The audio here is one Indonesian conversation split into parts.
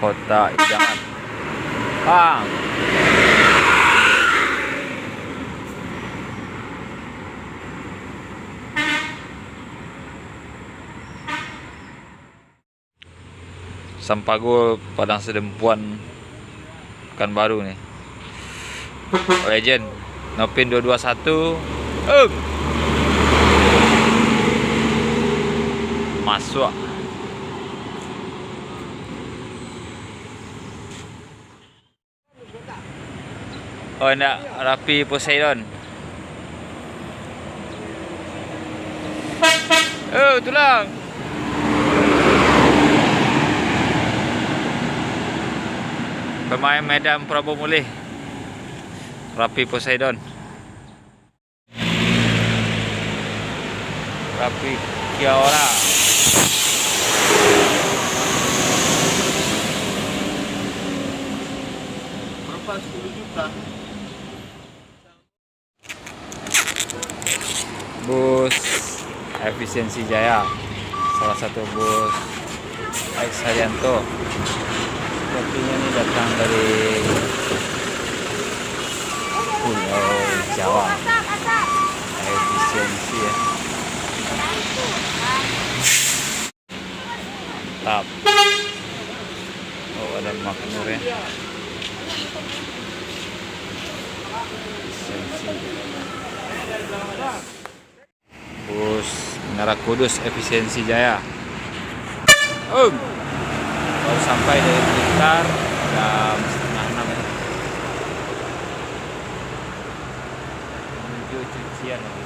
Kota Idangan. Bang. Sampagul Padang Sedempuan Pekanbaru nih. Legend Nopin 221. Masuk. Oh, nak Rapi Poseidon. Oh, tulang. Pemain Medan Prabu Mulih. Rapi Poseidon. Rapi Kiaora. Berapa 10 juta? Bus Efisiensi Jaya, salah satu bus X Haryanto. Sepertinya ini datang dari Pulau Jawa. Efisiensi ya. Mantap. Oh, ada makmur ya. Efisiensi. Bus Menara Kudus Efisiensi Jaya. Baru sampai dari Blitar jam 5:30 ya. Menuju cucian lagi.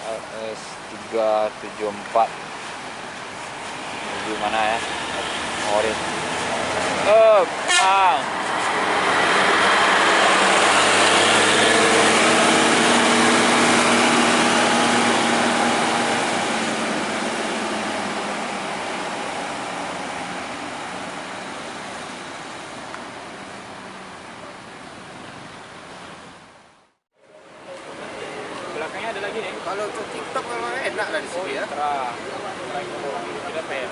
LS 374 menuju mana ya? Orin. Bang. Belakangnya ada lagi nih. Kalau untuk TikTok memang enak lah di sini ya. Tidak fair.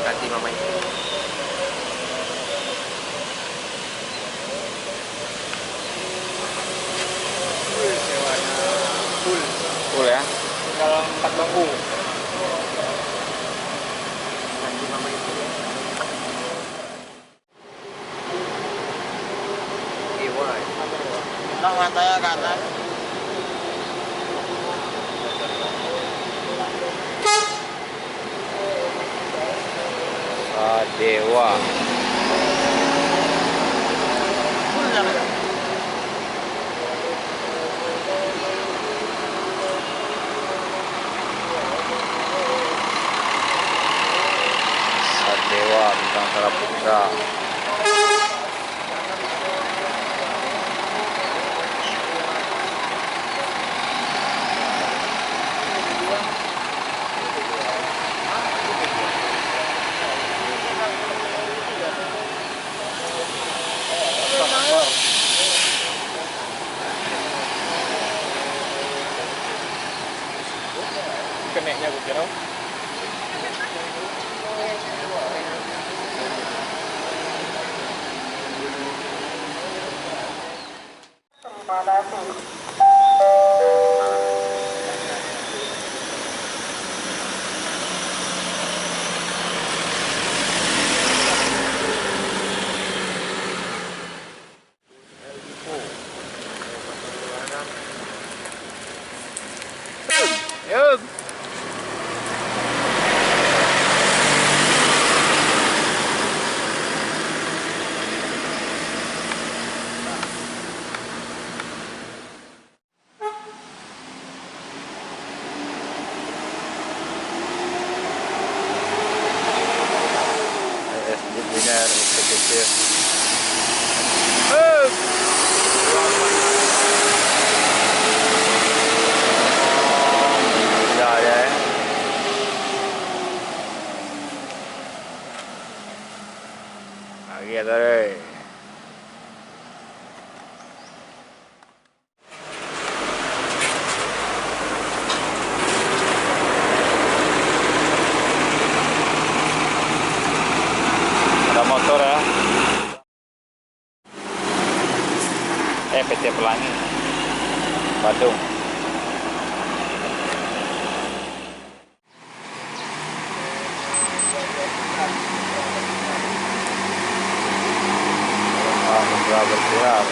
Ganti mama itu. Sewanya full ya. tinggal 4 bangku. Ganti mama itu. Iya, nah matanya ke atas. Dewa. Dewa Bintang Saraputra. Keneknya gue kira. Yuk. ya. Ya ya. Lagi ada deh. Ada motor ya. PT Pelangi Bandung. Sudah bersiap.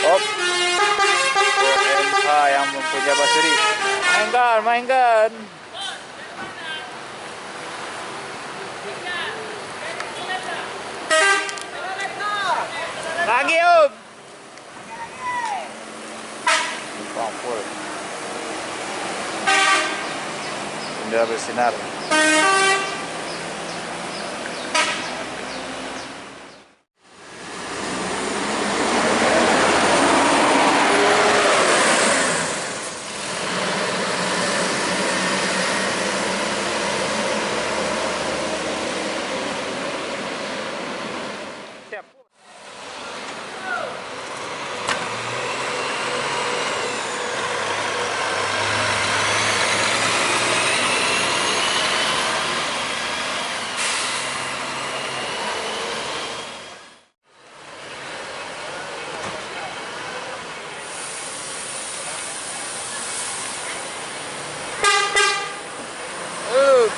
Op. MH yang mempunyai bateri. Mainkan, mainkan. Lagi, Om. Full. Bendera bersinar.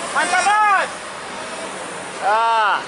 Mantap, Bos. Ah.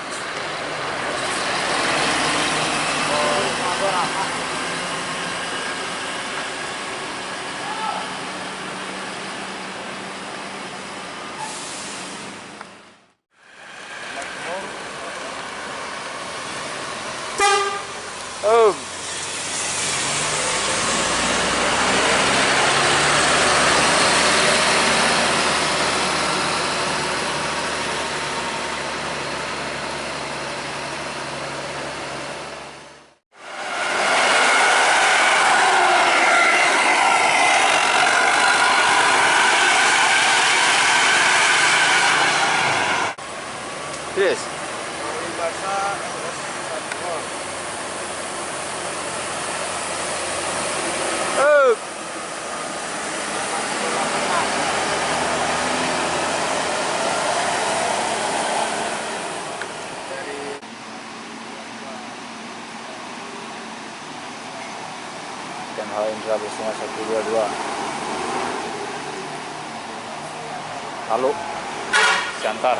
Yes. Oh. Dan hal Indra bersama 122. Halo, Siantar.